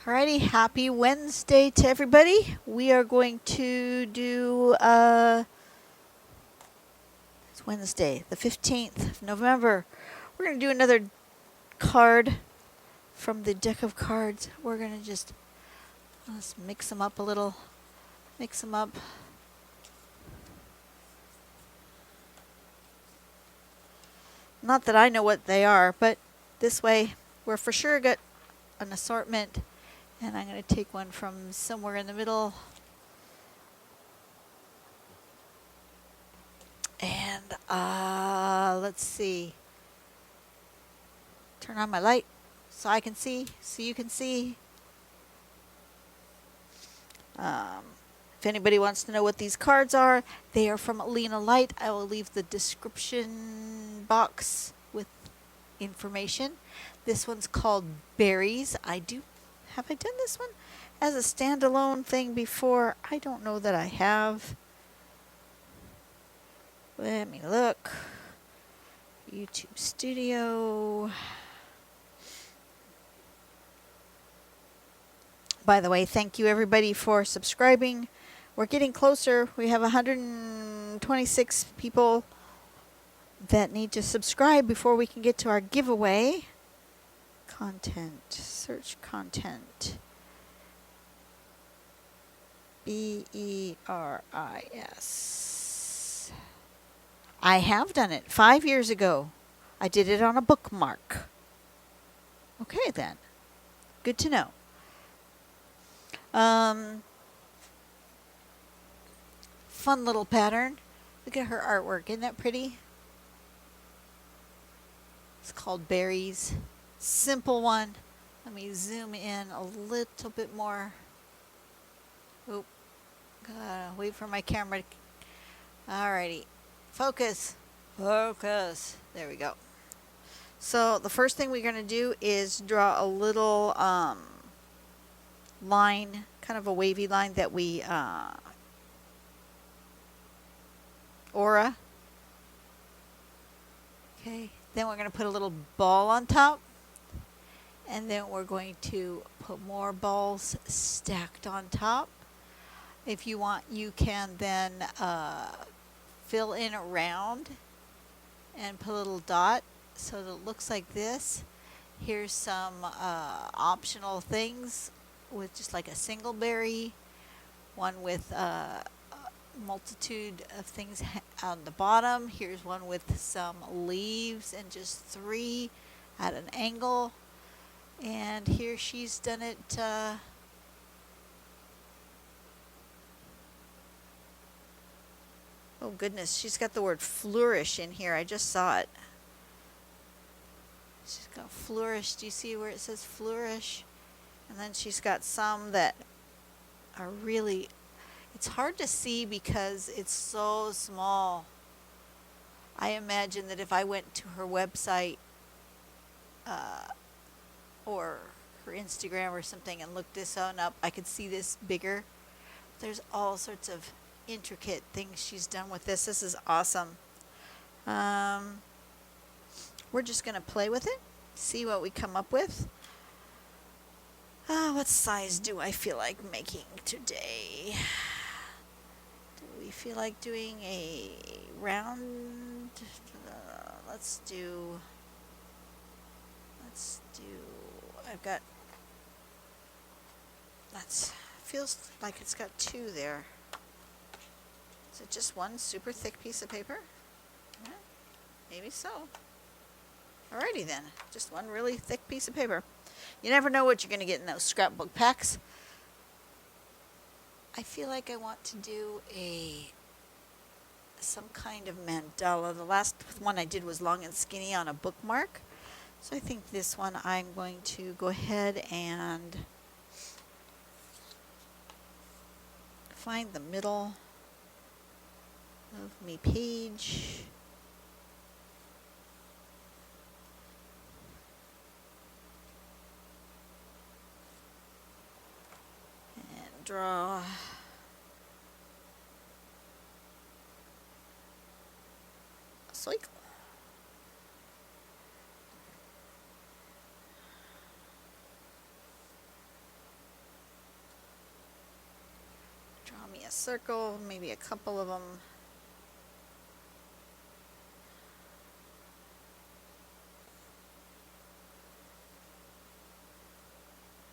Alrighty, happy Wednesday to everybody. We are going to do, it's Wednesday, the 15th of November. We're going to do another card from the deck of cards. We're going to just, let's mix them up a little. Mix them up. Not that I know what they are, but this way we're for sure got an assortment. And I'm going to take one from somewhere in the middle. And let's see. Turn on my light so I can see, so you can see. If anybody wants to know what these cards are, they are from Lena Light. I will leave the description box with information. This one's called Berries. Have I done this one as a standalone thing before? I don't know that I have. Let me look. YouTube Studio. By the way, thank you everybody for subscribing. We're getting closer. We have 126 people that need to subscribe before we can get to our giveaway. Content. Search content. BERIS. I have done it 5 years ago. I did it on a bookmark. Okay then. Good to know. Fun little pattern. Look at her artwork. Isn't that pretty? It's called Berries. Simple one. Let me zoom in a little bit more. Oop. Gotta wait for my camera. Alrighty. Focus. Focus. There we go. So the first thing we're going to do is draw a little line, kind of a wavy line that we aura. Okay, then we're going to put a little ball on top, and then we're going to put more balls stacked on top. If you want, you can then fill in around and put a little dot so that it looks like this. Here's some optional things with just like a single berry, one with a multitude of things on the bottom. Here's one with some leaves and just 3 at an angle. And here she's done it oh goodness, she's got the word flourish in here. I just saw it. She's got flourish. Do you see where it says flourish? And then she's got some that are really, it's hard to see because it's so small. I imagine that if I went to her website or her Instagram or something and looked this one up, I could see this bigger. There's all sorts of intricate things she's done with this. This is awesome. We're just going to play with it, see what we come up with. What size do I feel like making today? Do we feel like doing a round? Let's do, I've got, feels like it's got 2 there. Is it just one super thick piece of paper? Yeah, maybe so. Alrighty then, just one really thick piece of paper. You never know what you're going to get in those scrapbook packs. I feel like I want to do some kind of mandala. The last one I did was long and skinny on a bookmark. So I think this one I'm going to go ahead and find the middle of me page. Draw a cycle. me a circle, maybe a couple of them.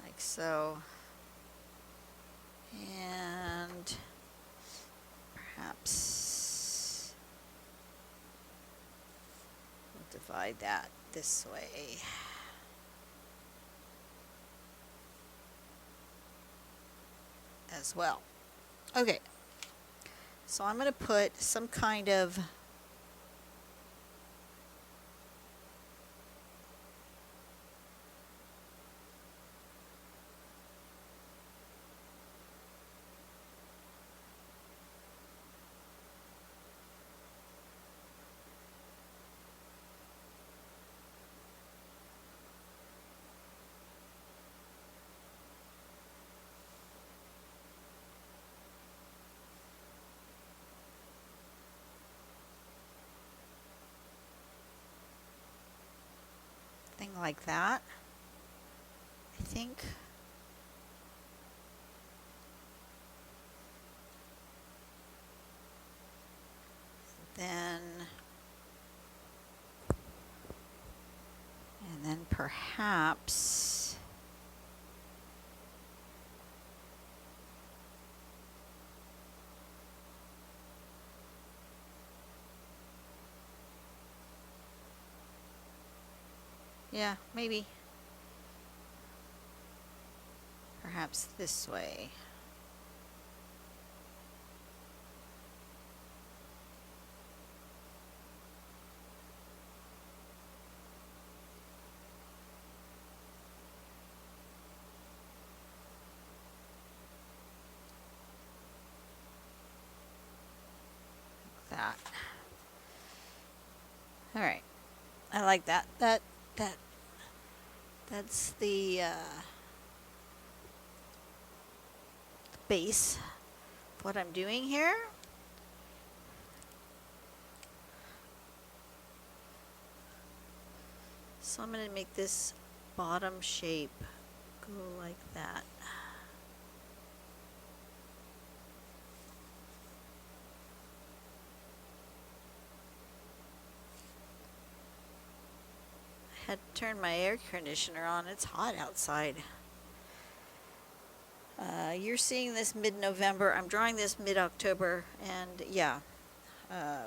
Like so. And perhaps we'll divide that this way. As well. Okay, so I'm going to put some kind of thing like that, I think. And then perhaps yeah, maybe perhaps this way. That. All right. I like that. That's the base of what I'm doing here. So I'm going to make this bottom shape go like that. I had to turn my air conditioner on. It's hot outside. You're seeing this mid-November. I'm drawing this mid-October, and yeah,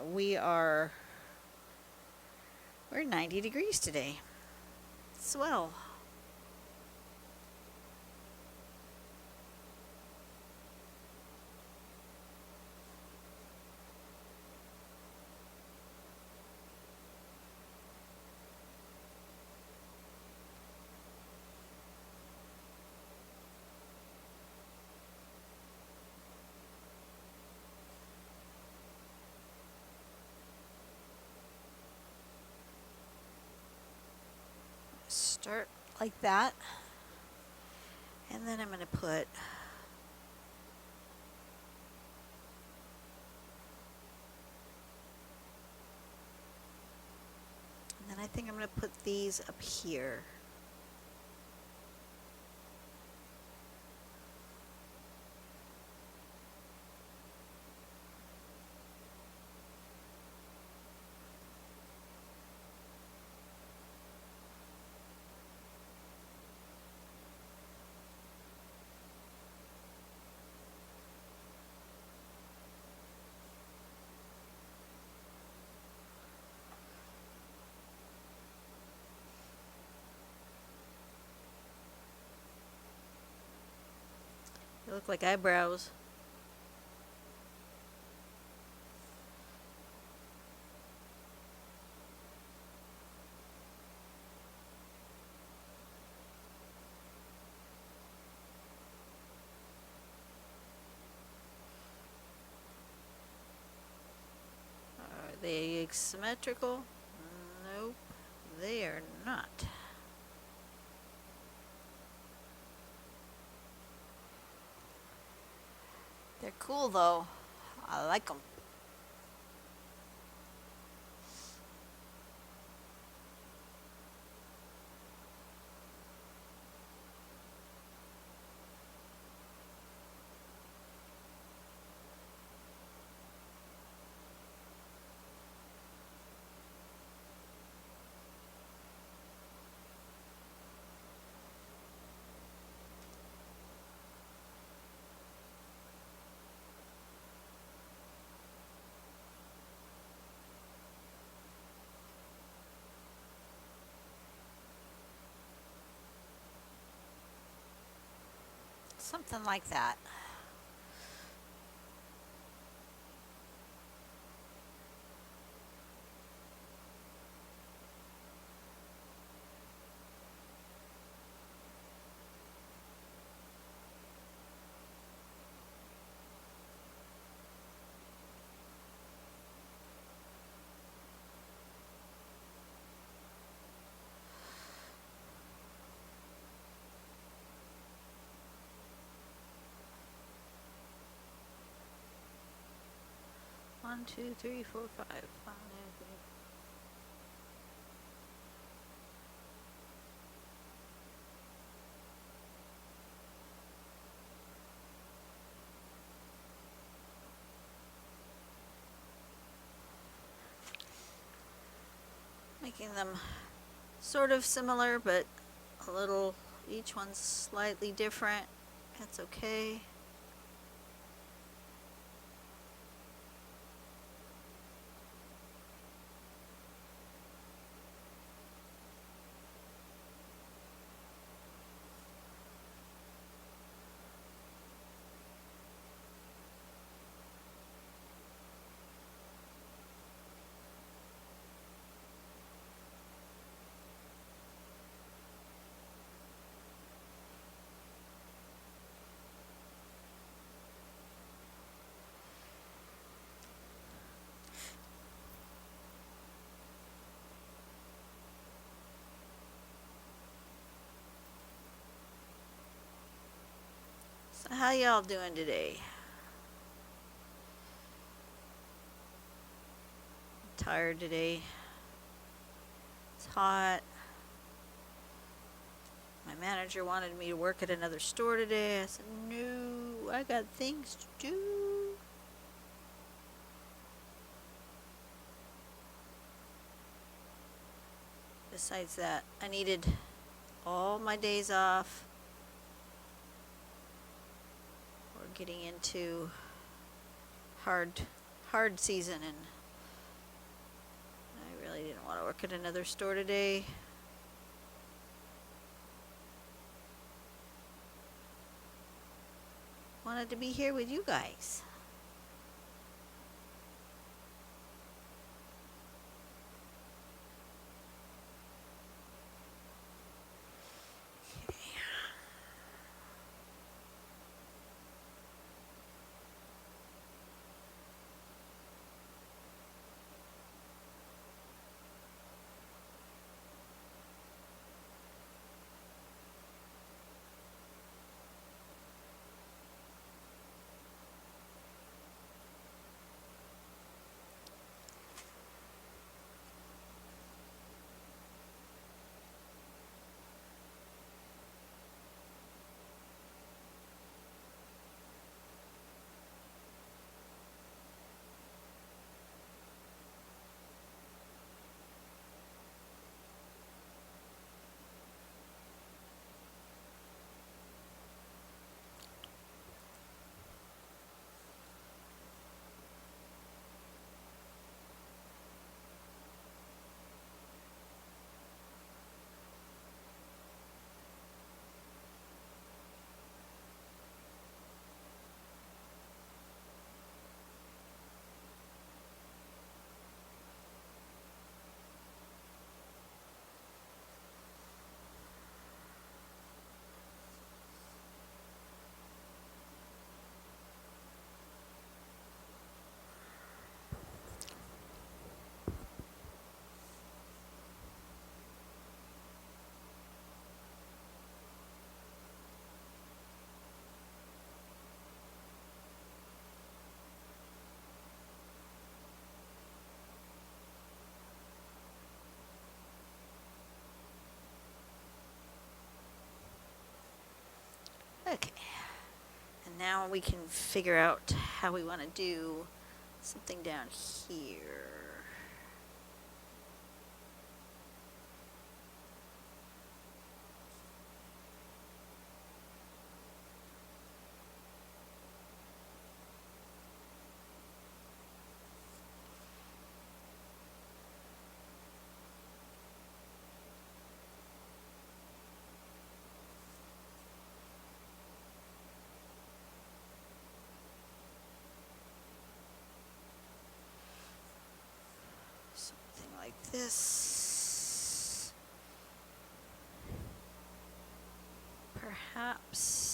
we're 90 degrees today. Swell. Start like that, and then I'm going to put and then I think I'm going to put these up here. They look like eyebrows. Are they symmetrical? Nope, they are not. They're cool though. I like them. something like that. One, two, three, four, five. Making them sort of similar, but a little, each one's slightly different. That's okay. So how y'all doing today? I'm tired today. It's hot. My manager wanted me to work at another store today. I said, no, I got things to do. Besides that, I needed all my days off. We're getting into hard season, and I really didn't want to work at another store today. Wanted to be here with you guys. Okay. And now we can figure out how we want to do something down here. this. Perhaps.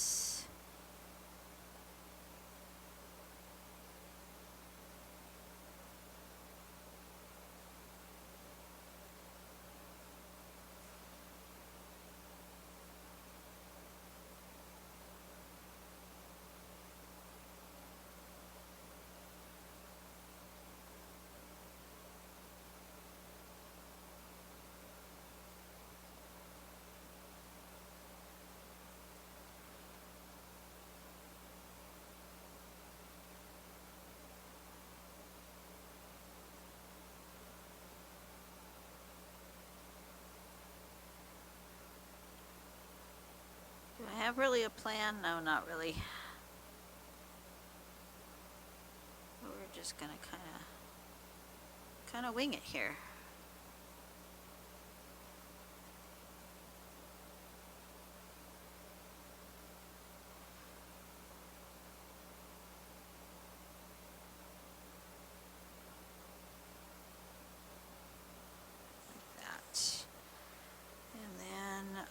Do I have really a plan? No, not really. But we're just gonna kind of wing it here. Like that. And then,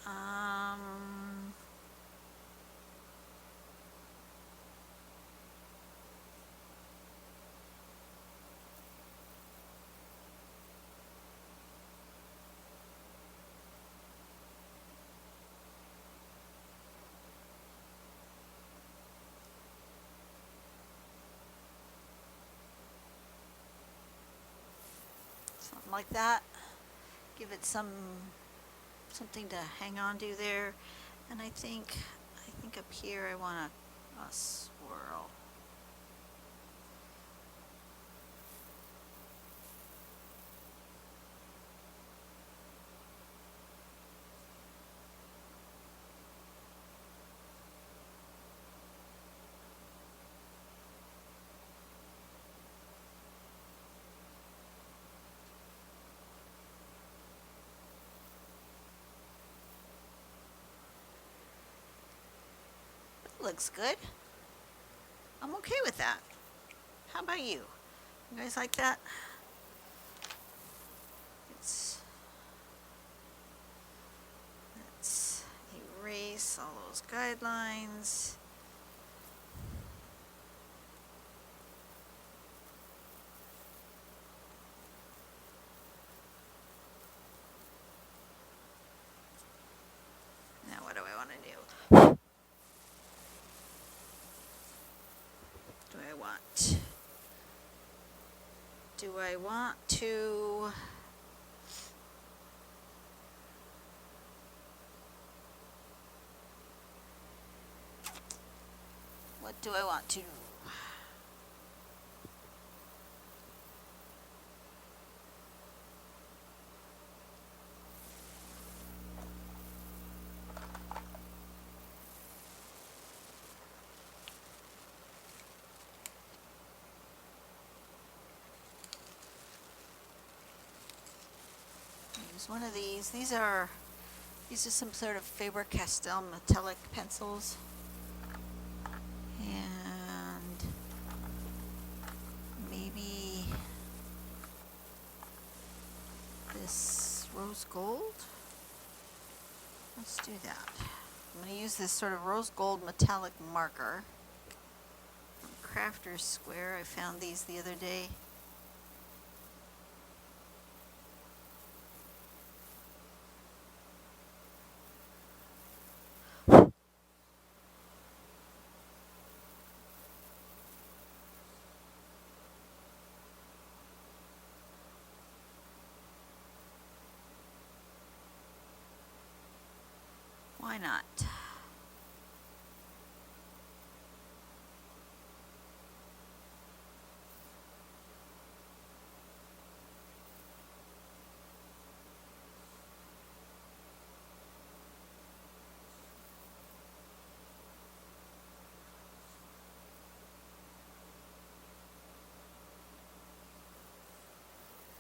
something like that. Give it something to hang on to there. And I think up here I want a swirl. Looks good. I'm okay with that. How about you? You guys like that? Let's erase all those guidelines. Now what do I want to do? Do I want to what do I want to do? Use one of these. These are some sort of Faber-Castell metallic pencils. And maybe this rose gold. Let's do that. I'm going to use this sort of rose gold metallic marker from Crafter's Square. I found these the other day. Why not?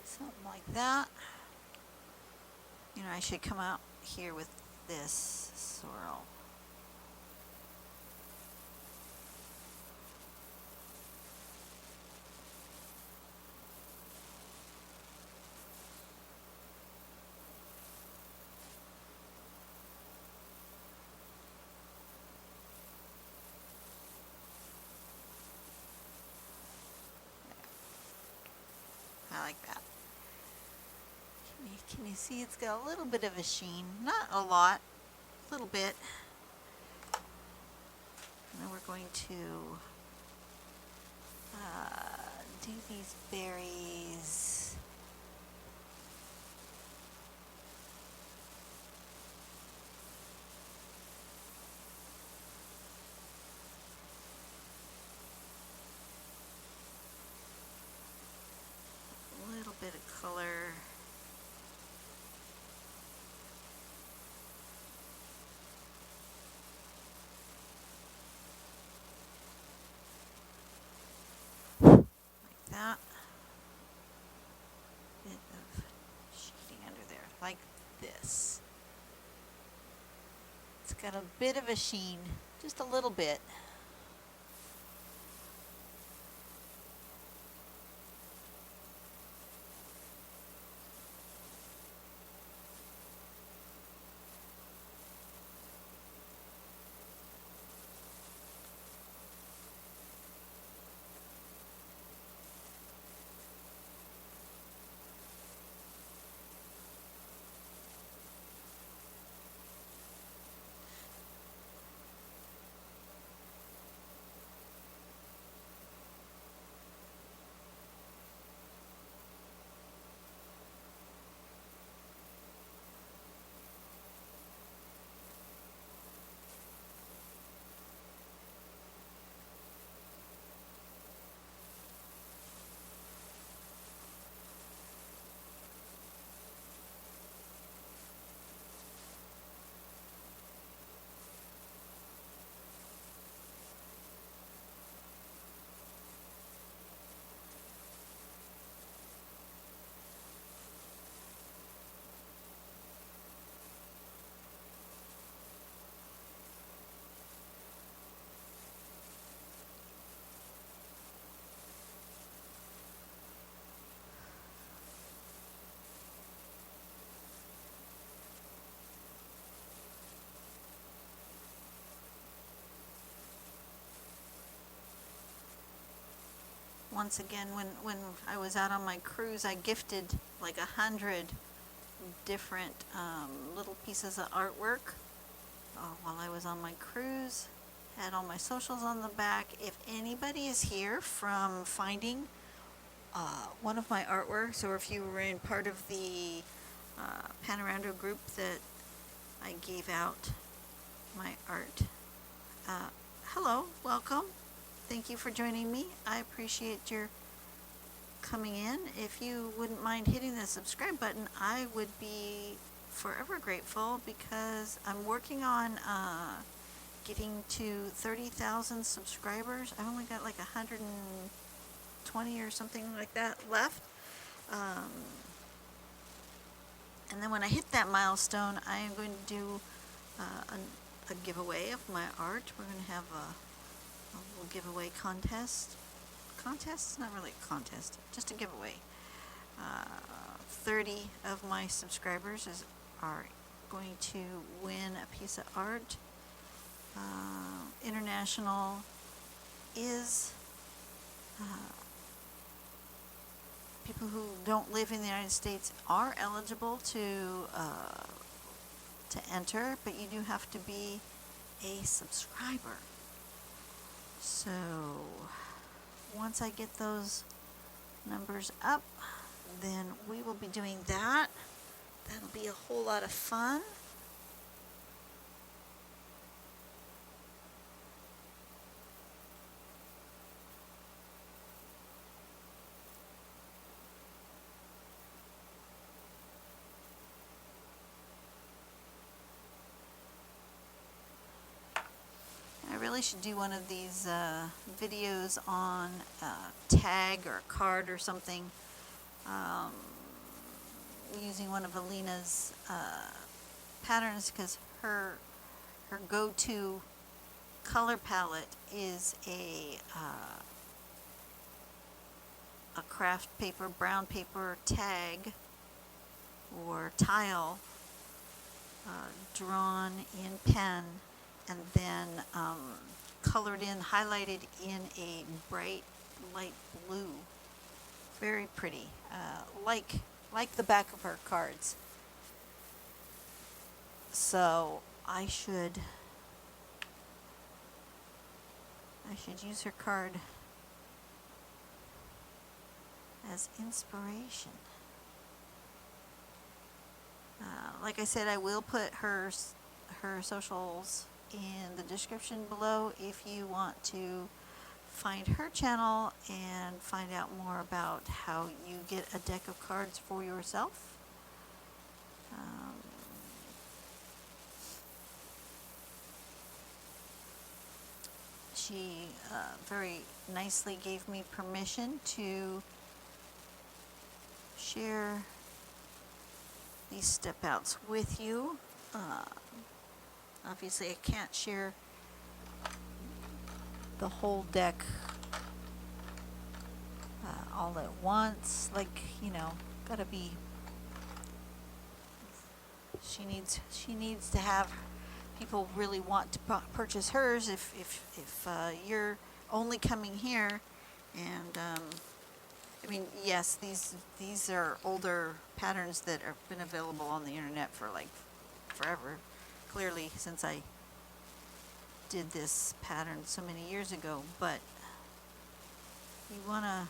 Something like that. You know, I should come out here with this swirl. Can you see it's got a little bit of a sheen? Not a lot, a little bit. And then we're going to do these berries. A little bit of color. That bit of shading under there, like this. It's got a bit of a sheen, just a little bit. Once again, when I was out on my cruise, I gifted like 100 different little pieces of artwork while I was on my cruise. Had all my socials on the back. If anybody is here from finding one of my artworks, or if you were in part of the Panorando group that I gave out my art, hello, welcome. Thank you for joining me. I appreciate your coming in. If you wouldn't mind hitting the subscribe button, I would be forever grateful, because I'm working on getting to 30,000 subscribers. I only got like 120 or something like that left. And then when I hit that milestone, I am going to do a giveaway of my art. We're going to have a little giveaway contest. Contest? Not really a contest, just a giveaway. 30 of my subscribers are going to win a piece of art. International is people who don't live in the United States are eligible to enter, but you do have to be a subscriber. So once I get those numbers up, then we will be doing that. That'll be a whole lot of fun. I really should do one of these videos on tag or card or something, using one of Alina's patterns, because her go-to color palette is a craft paper, brown paper tag or tile drawn in pen, and then colored in, highlighted in a bright light blue. Very pretty, like like the back of her cards. So I should use her card as inspiration. Like I said, I will put her socials in the description below if you want to find her channel and find out more about how you get a deck of cards for yourself. She very nicely gave me permission to share these step outs with you. Obviously, I can't share the whole deck all at once. Like, gotta be. She needs to have people really want to purchase hers. If you're only coming here, and I mean, yes, these are older patterns that have been available on the internet for like forever. Clearly, since I did this pattern so many years ago, but you wanna,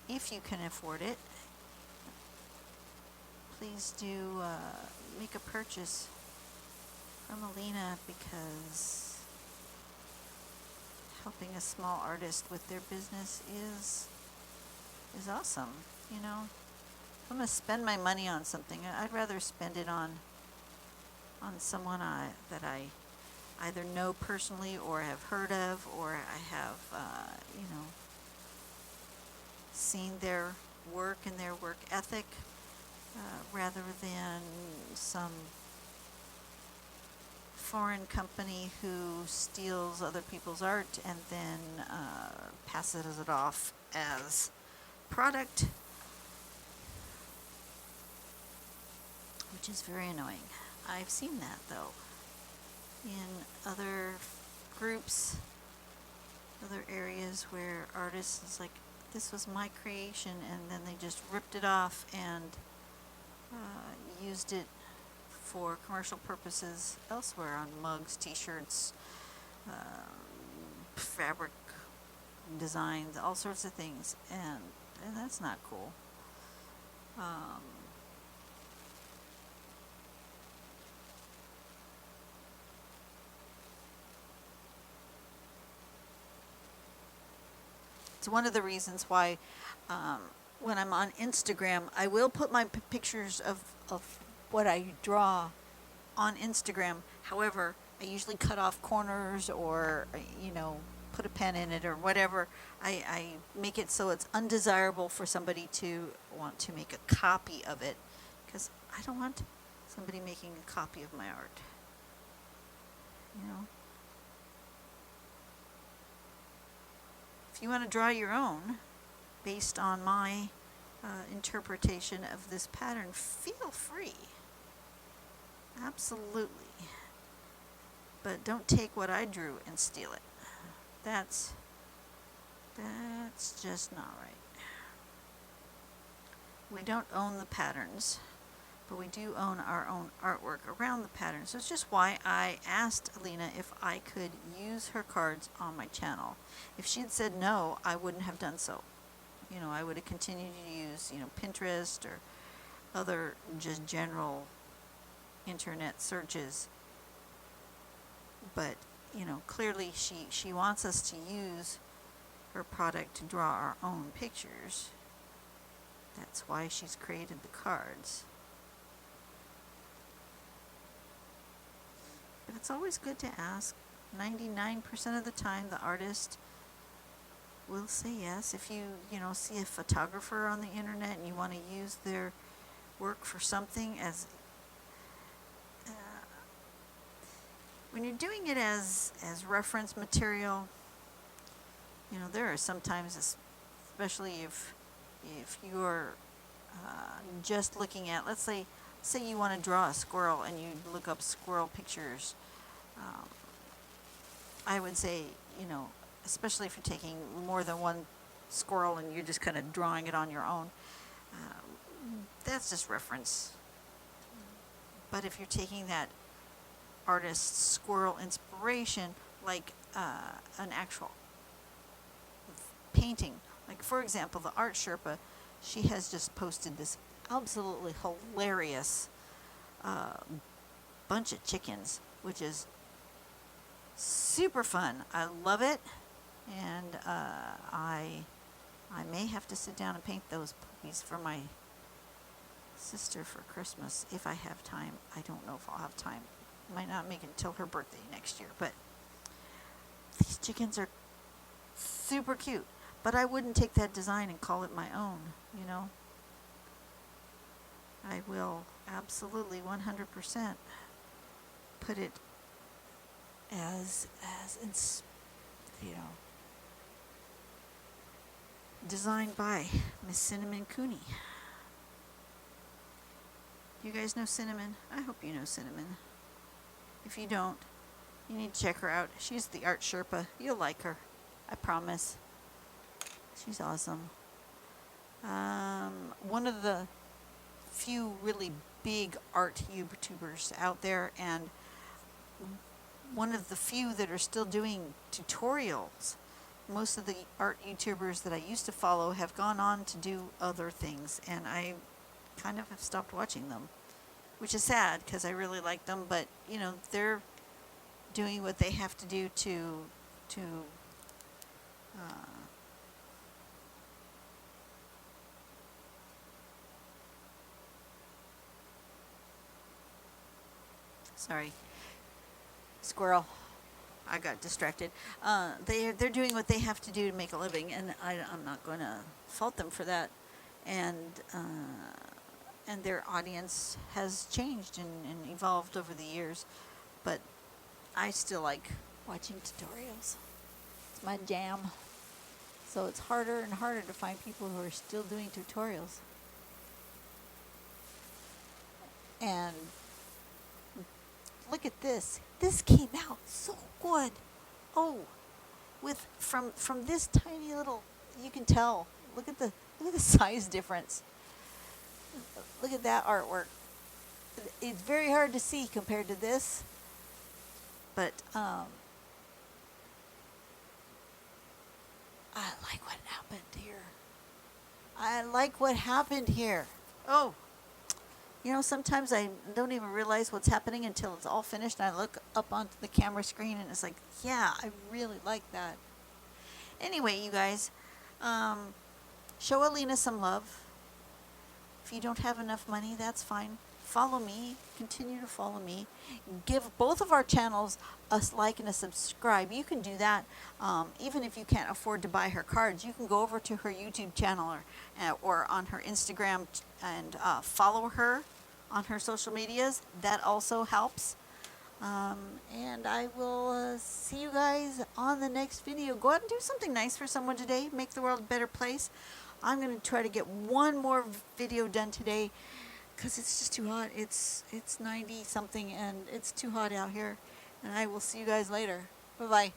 if you can afford it, please do make a purchase from Alina, because helping a small artist with their business is awesome. If I'm gonna spend my money on something, I'd rather spend it on someone that I either know personally or have heard of, or I have seen their work and their work ethic, rather than some foreign company who steals other people's art and then passes it off as product, which is very annoying. I've seen that, though, in other groups, other areas where artists is like, this was my creation, and then they just ripped it off and used it for commercial purposes elsewhere, on mugs, t-shirts, fabric designs, all sorts of things, and that's not cool. It's one of the reasons why when I'm on Instagram, I will put my pictures of what I draw on Instagram. However, I usually cut off corners, or put a pen in it, or whatever. I make it so it's undesirable for somebody to want to make a copy of it, because I don't want somebody making a copy of my art. If you want to draw your own based on my interpretation of this pattern, feel free. Absolutely. But don't take what I drew and steal it. That's just not right. We don't own the patterns, but we do own our own artwork around the pattern. So it's just why I asked Alina if I could use her cards on my channel. If she had said no, I wouldn't have done so. I would have continued to use, Pinterest or other just general internet searches. But, clearly she wants us to use her product to draw our own pictures. That's why she's created the cards. But it's always good to ask. 99% of the time, the artist will say yes. If you, see a photographer on the internet and you want to use their work for something, as when you're doing it as reference material, there are sometimes, especially if you're just looking at, let's say you want to draw a squirrel and you look up squirrel pictures. I would say, especially if you're taking more than one squirrel and you're just kind of drawing it on your own. That's just reference. But if you're taking that artist's squirrel inspiration, like an actual painting, like for example, the Art Sherpa, she has just posted this absolutely hilarious bunch of chickens, which is super fun. I love it, and I may have to sit down and paint those puppies for my sister for Christmas if I have time. I don't know if I'll have time. Might not make it until her birthday next year, but these chickens are super cute. But I wouldn't take that design and call it my own, you know. I will absolutely 100% put it as you know, designed by Miss Cinnamon Cooney. You guys know Cinnamon? I hope you know Cinnamon. If you don't, you need to check her out. She's the Art Sherpa. You'll like her. I promise. She's awesome. One of the few really big art YouTubers out there, and one of the few that are still doing tutorials. Most of the art YouTubers that I used to follow have gone on to do other things, and I kind of have stopped watching them, which is sad because I really like them, but you know, they're doing what they have to do to sorry, squirrel. I got distracted. They're doing what they have to do to make a living, and I'm not going to fault them for that. And their audience has changed and evolved over the years, but I still like watching tutorials. It's my jam. So it's harder and harder to find people who are still doing tutorials. And look at this. This came out so good. Oh, from this tiny little, you can tell. Look at the size difference. Look at that artwork. It's very hard to see compared to this, but I like what happened here. I like what happened here. Oh, you know, sometimes I don't even realize what's happening until it's all finished, and I look up onto the camera screen, and it's like, yeah, I really like that. Anyway, you guys, show Alina some love. If you don't have enough money, that's fine. Follow me. Continue to follow me. Give both of our channels a like and a subscribe. You can do that. Even if you can't afford to buy her cards, you can go over to her YouTube channel or on her Instagram and follow her on her social medias. That also helps. And I will see you guys on the next video. Go out and do something nice for someone today. Make the world a better place. I'm going to try to get one more video done today because it's just too hot. It's 90 something and it's too hot out here. And I will see you guys later. Bye-bye.